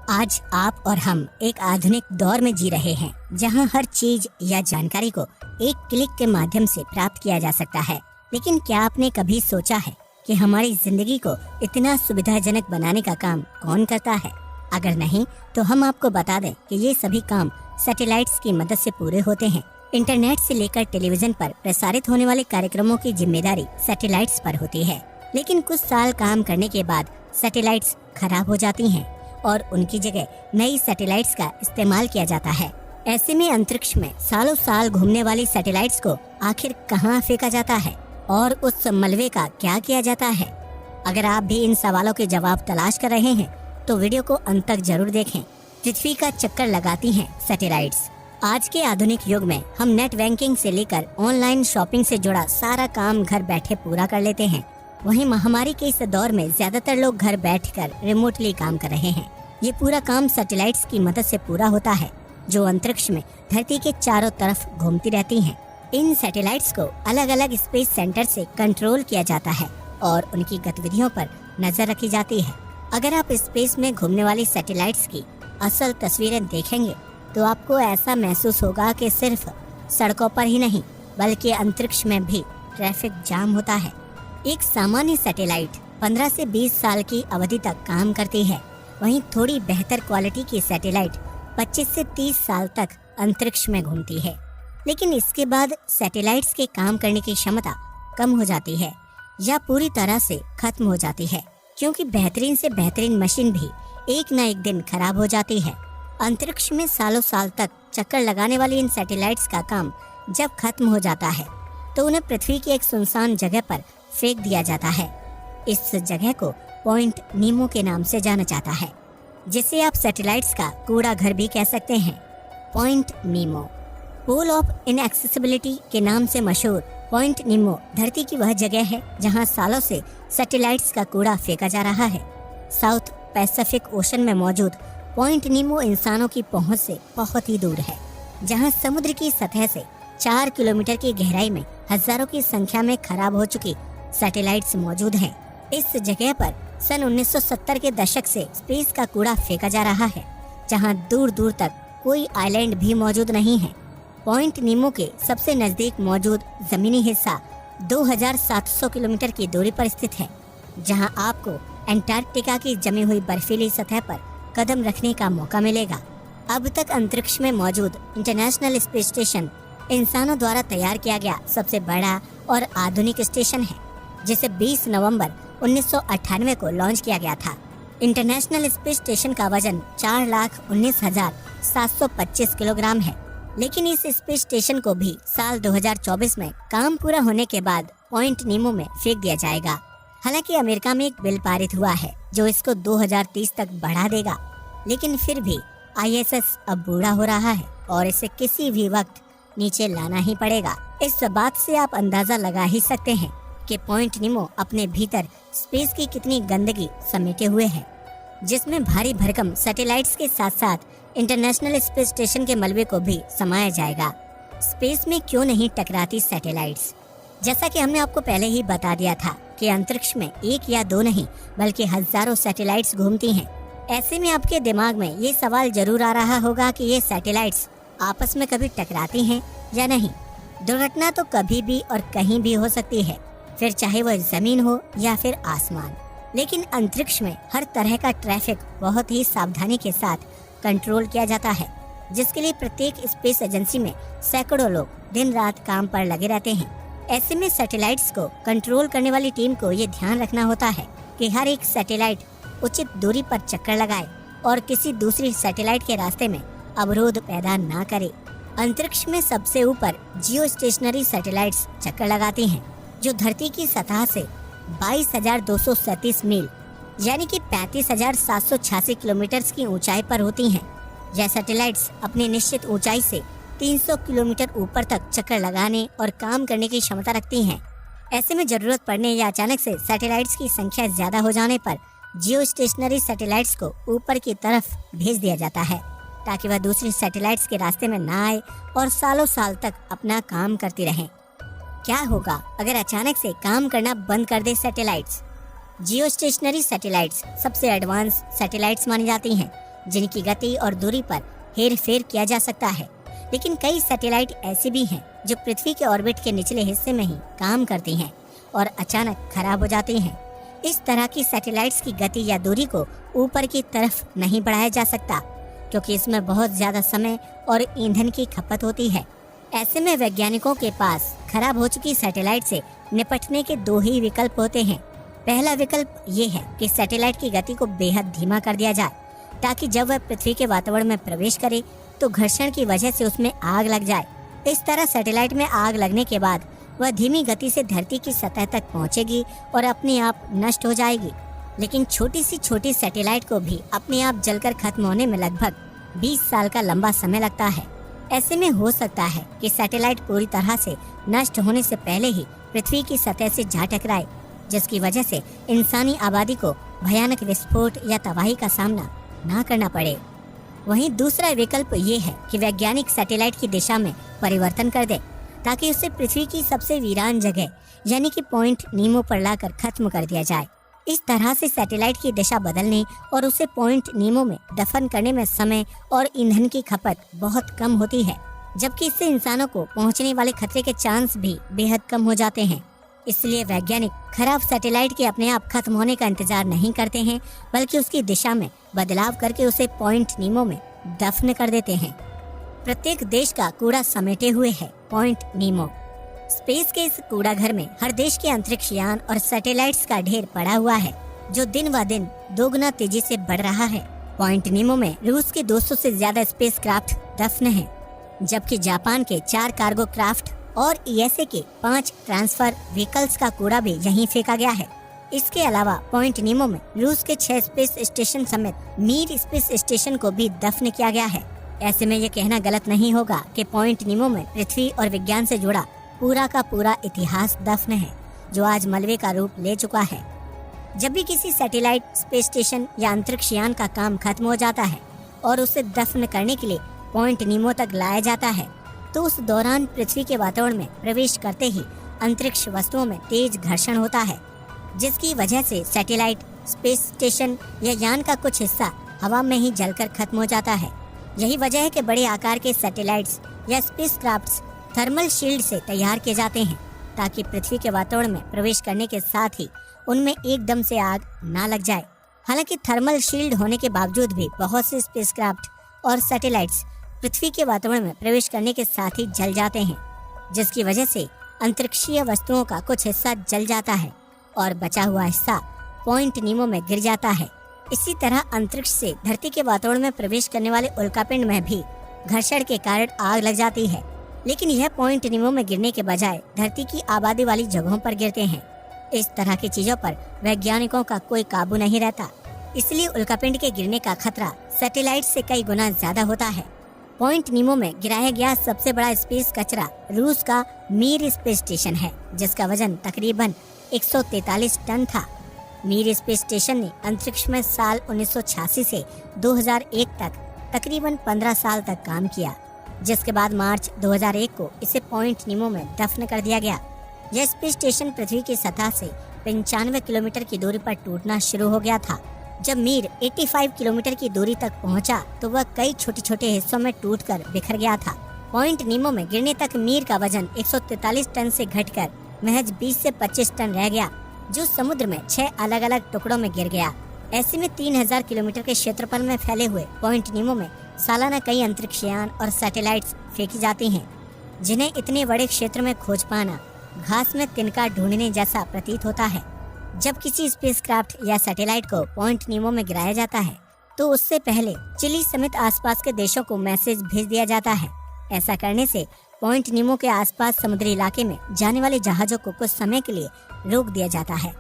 आज आप और हम एक आधुनिक दौर में जी रहे हैं, जहां हर चीज या जानकारी को एक क्लिक के माध्यम से प्राप्त किया जा सकता है। लेकिन क्या आपने कभी सोचा है कि हमारी जिंदगी को इतना सुविधाजनक बनाने का काम कौन करता है? अगर नहीं, तो हम आपको बता दें कि ये सभी काम सैटेलाइट्स की मदद से पूरे होते हैं। इंटरनेट से लेकर टेलीविजन पर प्रसारित होने वाले कार्यक्रमों की जिम्मेदारी सैटेलाइट्स पर होती है। लेकिन कुछ साल काम करने के बाद सैटेलाइट्स खराब हो जाती हैं और उनकी जगह नई सैटेलाइट्स का इस्तेमाल किया जाता है। ऐसे में अंतरिक्ष में सालों साल घूमने वाली सैटेलाइट्स को आखिर कहां फेंका जाता है और उस मलबे का क्या किया जाता है? अगर आप भी इन सवालों के जवाब तलाश कर रहे हैं तो वीडियो को अंत तक जरूर देखें। पृथ्वी का चक्कर लगाती हैं सैटेलाइट्स। आज के आधुनिक युग में हम नेट बैंकिंग से लेकर ऑनलाइन शॉपिंग से जुड़ा सारा काम घर बैठे पूरा कर लेते हैं। वहीं महामारी के इस दौर में ज्यादातर लोग घर बैठकर रिमोटली काम कर रहे हैं। ये पूरा काम सैटेलाइट्स की मदद से पूरा होता है, जो अंतरिक्ष में धरती के चारों तरफ घूमती रहती हैं। इन सैटेलाइट्स को अलग अलग स्पेस सेंटर से कंट्रोल किया जाता है और उनकी गतिविधियों पर नजर रखी जाती है। अगर आप स्पेस में घूमने वाली सैटेलाइट्स की असल तस्वीरें देखेंगे तो आपको ऐसा महसूस होगा कि सिर्फ सड़कों पर ही नहीं बल्कि अंतरिक्ष में भी ट्रैफिक जाम होता है। एक सामान्य सैटेलाइट 15 से 20 साल की अवधि तक काम करती है। वहीं थोड़ी बेहतर क्वालिटी की सैटेलाइट 25 से 30 साल तक अंतरिक्ष में घूमती है। लेकिन इसके बाद सैटेलाइट्स के काम करने की क्षमता कम हो जाती है या पूरी तरह से खत्म हो जाती है, क्योंकि बेहतरीन से बेहतरीन मशीन भी एक न एक दिन खराब हो जाती है। अंतरिक्ष में सालों साल तक चक्कर लगाने वाली इन सैटेलाइट्स का काम जब खत्म हो जाता है तो उन्हें पृथ्वी की एक सुनसान जगह पर फेंक दिया जाता है। इस जगह को पॉइंट नीमो के नाम से जाना जाता है, जिसे आप सैटेलाइट्स का कूड़ा घर भी कह सकते हैं। Point Nemo pole of inaccessibility के नाम से मशहूर पॉइंट नीमो धरती की वह जगह है जहां सालों से सैटेलाइट्स का कूड़ा फेंका जा रहा है। साउथ पैसिफिक ओशन में मौजूद पॉइंट नीमो इंसानों की पहुंच से बहुत ही दूर है, जहां समुद्र की सतह से 4 किलोमीटर की गहराई में हजारों की संख्या में खराब हो चुकी सैटेलाइट्स मौजूद हैं। इस जगह पर सन 1970 के दशक से स्पेस का कूड़ा फेंका जा रहा है, जहां दूर दूर तक कोई आइलैंड भी मौजूद नहीं है। पॉइंट नीमो के सबसे नजदीक मौजूद जमीनी हिस्सा 2700 किलोमीटर की दूरी पर स्थित है, जहां आपको अंटार्कटिका की जमी हुई बर्फीली सतह पर कदम रखने का मौका मिलेगा। अब तक अंतरिक्ष में मौजूद इंटरनेशनल स्पेस स्टेशन इंसानों द्वारा तैयार किया गया सबसे बड़ा और आधुनिक स्टेशन है, जिसे 20 नवंबर 1998 को लॉन्च किया गया था। इंटरनेशनल स्पेस स्टेशन का वजन 4,19,725 किलोग्राम है। लेकिन इस स्पेस स्टेशन को भी साल 2024 में काम पूरा होने के बाद पॉइंट नीमो में फेंक दिया जाएगा। हालांकि अमेरिका में एक बिल पारित हुआ है जो इसको 2030 तक बढ़ा देगा, लेकिन फिर भी ISS अब बूढ़ा हो रहा है और इसे किसी भी वक्त नीचे लाना ही पड़ेगा। इस बात से आप अंदाजा लगा ही सकते हैं कि पॉइंट नीमो अपने भीतर स्पेस की कितनी गंदगी समेटे हुए है, जिसमें भारी भरकम सैटेलाइट्स के साथ साथ इंटरनेशनल स्पेस स्टेशन के मलबे को भी समाया जाएगा। स्पेस में क्यों नहीं टकराती सैटेलाइट्स? जैसा कि हमने आपको पहले ही बता दिया था कि अंतरिक्ष में एक या दो नहीं बल्कि हजारों सैटेलाइट्स घूमती हैं। ऐसे में आपके दिमाग में ये सवाल जरूर आ रहा होगा कि ये सैटेलाइट्स आपस में कभी टकराती हैं या नहीं। दुर्घटना तो कभी भी और कहीं भी हो सकती है, फिर चाहे वह जमीन हो या फिर आसमान। लेकिन अंतरिक्ष में हर तरह का ट्रैफिक बहुत ही सावधानी के साथ कंट्रोल किया जाता है, जिसके लिए प्रत्येक स्पेस एजेंसी में सैकड़ों लोग दिन रात काम पर लगे रहते हैं। ऐसे में सैटेलाइट्स को कंट्रोल करने वाली टीम को ये ध्यान रखना होता है कि हर एक सैटेलाइट उचित दूरी पर चक्कर लगाए और किसी दूसरी सैटेलाइट के रास्ते में अवरोध पैदा ना करे। अंतरिक्ष में सबसे ऊपर जियो स्टेशनरी सैटेलाइट्स चक्कर लगाती हैं, जो धरती की सतह से 22,237 मील यानी कि 35,786 किलोमीटर की ऊंचाई पर होती हैं। यह सैटेलाइट्स अपनी निश्चित ऊंचाई से 300 किलोमीटर ऊपर तक चक्कर लगाने और काम करने की क्षमता रखती हैं। ऐसे में जरूरत पड़ने या अचानक से सैटेलाइट्स की संख्या ज्यादा हो जाने पर जियो स्टेशनरी सैटेलाइट्स को ऊपर की तरफ भेज दिया जाता है, ताकि वह दूसरी सैटेलाइट्स के रास्ते में ना आए और सालों साल तक अपना काम करती रहें। क्या होगा अगर अचानक से काम करना बंद कर दे सैटेलाइट्स? जियो स्टेशनरी सैटेलाइट्स सबसे एडवांस सैटेलाइट्स मानी जाती हैं, जिनकी गति और दूरी पर हेर फेर किया जा सकता है। लेकिन कई सैटेलाइट ऐसे भी हैं जो पृथ्वी के ऑर्बिट के निचले हिस्से में ही काम करती हैं और अचानक खराब हो जाती हैं। इस तरह की सैटेलाइट्स की गति या दूरी को ऊपर की तरफ नहीं बढ़ाया जा सकता, क्योंकि इसमें बहुत ज्यादा समय और ईंधन की खपत होती है। ऐसे में वैज्ञानिकों के पास खराब हो चुकी सैटेलाइट से निपटने के दो ही विकल्प होते हैं। पहला विकल्प ये है कि सैटेलाइट की गति को बेहद धीमा कर दिया जाए, ताकि जब वह पृथ्वी के वातावरण में प्रवेश करे तो घर्षण की वजह से उसमें आग लग जाए। इस तरह सैटेलाइट में आग लगने के बाद वह धीमी गति से धरती की सतह तक पहुंचेगी और अपने आप नष्ट हो जाएगी। लेकिन छोटी सैटेलाइट को भी अपने आप जलकर खत्म होने में लगभग 20 साल का लंबा समय लगता है। ऐसे में हो सकता है कि सैटेलाइट पूरी तरह से नष्ट होने से पहले ही पृथ्वी की सतह से जा टकराए, जिसकी वजह से इंसानी आबादी को भयानक विस्फोट या तबाही का सामना ना करना पड़े। वहीं दूसरा विकल्प ये है कि वैज्ञानिक सैटेलाइट की दिशा में परिवर्तन कर दे, ताकि उसे पृथ्वी की सबसे वीरान जगह यानी कि पॉइंट नीमो पर लाकर खत्म कर दिया जाए। इस तरह से सैटेलाइट की दिशा बदलने और उसे पॉइंट नीमो में दफन करने में समय और ईंधन की खपत बहुत कम होती है, जबकि इससे इंसानों को पहुंचने वाले खतरे के चांस भी बेहद कम हो जाते हैं। इसलिए वैज्ञानिक खराब सैटेलाइट के अपने आप खत्म होने का इंतजार नहीं करते हैं, बल्कि उसकी दिशा में बदलाव करके उसे पॉइंट नीमो में दफन कर देते हैं। प्रत्येक देश का कूड़ा समेटे हुए है पॉइंट नीमो। स्पेस के इस कूड़ा घर में हर देश के अंतरिक्ष यान और सैटेलाइट्स का ढेर पड़ा हुआ है, जो दिन ब दिन दोगुना तेजी से बढ़ रहा है। पॉइंट नीमो में रूस के 200 से ज्यादा स्पेस क्राफ्ट दफन हैं, जबकि जापान के 4 कार्गो क्राफ्ट और यूएसए के 5 ट्रांसफर व्हीकल्स का कूड़ा भी यहीं फेंका गया है। इसके अलावा पॉइंट नीमो में रूस के 6 स्पेस स्टेशन समेत मीर स्पेस स्टेशन को भी दफन किया गया है। ऐसे में ये कहना गलत नहीं होगा कि पॉइंट नीमो में पृथ्वी और विज्ञान से जुड़ा पूरा का पूरा इतिहास दफन है, जो आज मलबे का रूप ले चुका है। जब भी किसी सैटेलाइट, स्पेस स्टेशन या अंतरिक्ष यान का काम खत्म हो जाता है और उसे दफन करने के लिए पॉइंट नीमो तक लाया जाता है, तो उस दौरान पृथ्वी के वातावरण में प्रवेश करते ही अंतरिक्ष वस्तुओं में तेज घर्षण होता है, जिसकी वजह से सैटेलाइट, स्पेस स्टेशन या यान का कुछ हिस्सा हवा में ही जलकर खत्म हो जाता है। यही वजह है कि बड़े आकार के सैटेलाइट्स या स्पेस क्राफ्ट्स थर्मल शील्ड से तैयार किए जाते हैं, ताकि पृथ्वी के वातावरण में प्रवेश करने के साथ ही उनमें एकदम से आग ना लग जाए। हालांकि थर्मल शील्ड होने के बावजूद भी बहुत से स्पेसक्राफ्ट और सैटेलाइट्स पृथ्वी के वातावरण में प्रवेश करने के साथ ही जल जाते हैं, जिसकी वजह से अंतरिक्षीय वस्तुओं का कुछ हिस्सा जल जाता है और बचा हुआ हिस्सा पॉइंट नीमो में गिर जाता है। इसी तरह अंतरिक्ष से धरती के वातावरण में प्रवेश करने वाले उल्कापिंड में भी घर्षण के कारण आग लग जाती है, लेकिन यह पॉइंट नीमो में गिरने के बजाय धरती की आबादी वाली जगहों पर गिरते हैं। इस तरह की चीजों पर वैज्ञानिकों का कोई काबू नहीं रहता, इसलिए उल्कापिंड के गिरने का खतरा सैटेलाइट से कई गुना ज्यादा होता है। पॉइंट नीमो में गिराया गया सबसे बड़ा स्पेस कचरा रूस का मीर स्पेस स्टेशन है, जिसका वजन तकरीबन 143 टन था। मीर स्पेस स्टेशन ने अंतरिक्ष में साल 1986 से 2001 तक तकरीबन 15 साल तक काम किया, जिसके बाद मार्च 2001 को इसे पॉइंट नीमो में दफन कर दिया गया। यह स्पेस स्टेशन पृथ्वी की सतह से 95 किलोमीटर की दूरी पर टूटना शुरू हो गया था। जब मीर 85 किलोमीटर की दूरी तक पहुंचा, तो वह कई छोटे छोटे हिस्सों में टूटकर बिखर गया था। पॉइंट नीमो में गिरने तक मीर का वजन 143 टन से घटकर महज 20 से 25 टन रह गया, जो समुद्र में 6 अलग अलग टुकड़ों में गिर गया। ऐसे में 3000 किलोमीटर के क्षेत्रफल में फैले हुए पॉइंट नीमो में सालाना कई अंतरिक्ष यान और सैटेलाइट्स फेंकी जाती हैं, जिन्हें इतने बड़े क्षेत्र में खोज पाना घास में तिनका ढूंढने जैसा प्रतीत होता है। जब किसी स्पेसक्राफ्ट या सैटेलाइट को पॉइंट नीमो में गिराया जाता है, तो उससे पहले चिली समेत आसपास के देशों को मैसेज भेज दिया जाता है। ऐसा करने से पॉइंट नीमो के आसपास समुद्री इलाके में जाने वाले जहाजों को कुछ समय के लिए रोक दिया जाता है,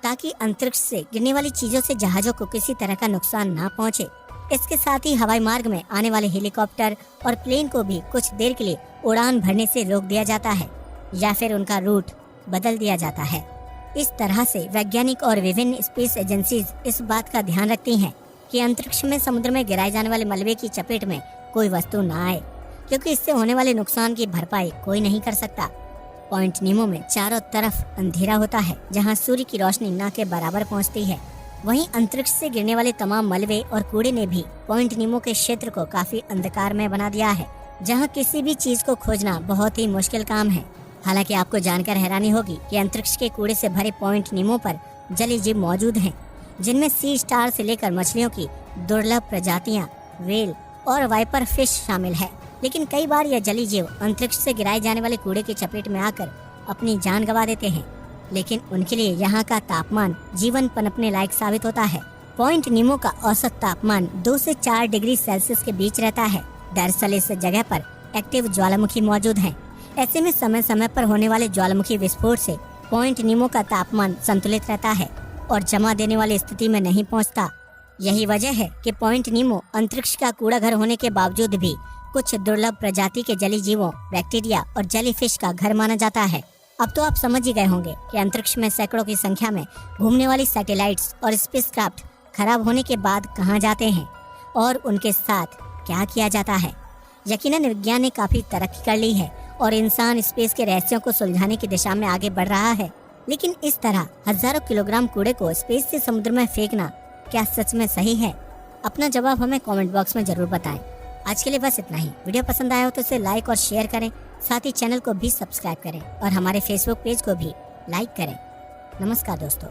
ताकि अंतरिक्ष से गिरने वाली चीजों से जहाजों को किसी तरह का नुकसान ना पहुंचे। इसके साथ ही हवाई मार्ग में आने वाले हेलीकॉप्टर और प्लेन को भी कुछ देर के लिए उड़ान भरने से रोक दिया जाता है, या फिर उनका रूट बदल दिया जाता है। इस तरह से वैज्ञानिक और विभिन्न स्पेस एजेंसीज इस बात का ध्यान रखती हैं कि अंतरिक्ष में समुद्र में गिराए जाने वाले मलबे की चपेट में कोई वस्तु न आए, क्योंकि इससे होने वाले नुकसान की भरपाई कोई नहीं कर सकता। पॉइंट नीमो में चारों तरफ अंधेरा होता है, जहां सूर्य की रोशनी न के बराबर पहुंचती है। वहीं अंतरिक्ष से गिरने वाले तमाम मलबे और कूड़े ने भी पॉइंट नीमो के क्षेत्र को काफी अंधकारमय बना दिया है, जहां किसी भी चीज को खोजना बहुत ही मुश्किल काम है। हालांकि आपको जानकर हैरानी होगी कि अंतरिक्ष के कूड़े से भरे पॉइंट नीमो पर जलीय जीव मौजूद हैं, जिनमें सी स्टार से लेकर मछलियों की दुर्लभ प्रजातियां, व्हेल और वाइपर फिश शामिल है। लेकिन कई बार यह जलीय जीव अंतरिक्ष से गिराए जाने वाले कूड़े की चपेट में आकर अपनी जान गंवा देते हैं, लेकिन उनके लिए यहाँ का तापमान जीवन पनपने लायक साबित होता है। पॉइंट नीमो का औसत तापमान 2 से 4 डिग्री सेल्सियस के बीच रहता है। दरअसल इस जगह पर एक्टिव ज्वालामुखी मौजूद हैं। ऐसे में समय समय पर होने वाले ज्वालामुखी विस्फोट से पॉइंट नीमो का तापमान संतुलित रहता है और जमा देने वाली स्थिति में नहीं पहुंचता। यही वजह है कि पॉइंट नीमो अंतरिक्ष का कूड़ा घर होने के बावजूद भी कुछ दुर्लभ प्रजाति के जलीय जीवों, बैक्टीरिया और जेलीफिश का घर माना जाता है। अब तो आप समझ ही गए होंगे कि अंतरिक्ष में सैकड़ों की संख्या में घूमने वाली सैटेलाइट्स और स्पेसक्राफ्ट खराब होने के बाद कहां जाते हैं और उनके साथ क्या किया जाता है। यकीनन विज्ञान ने काफी तरक्की कर ली है और इंसान स्पेस के रहस्यों को सुलझाने की दिशा में आगे बढ़ रहा है, लेकिन इस तरह हजारों किलोग्राम कूड़े को स्पेस से समुद्र में फेंकना क्या सच में सही है? अपना जवाब हमें कमेंट बॉक्स में जरूर बताएं। आज के लिए बस इतना ही। वीडियो पसंद आया हो तो इसे लाइक और शेयर करें, साथ ही चैनल को भी सब्सक्राइब करें और हमारे फेसबुक पेज को भी लाइक करें। नमस्कार दोस्तों।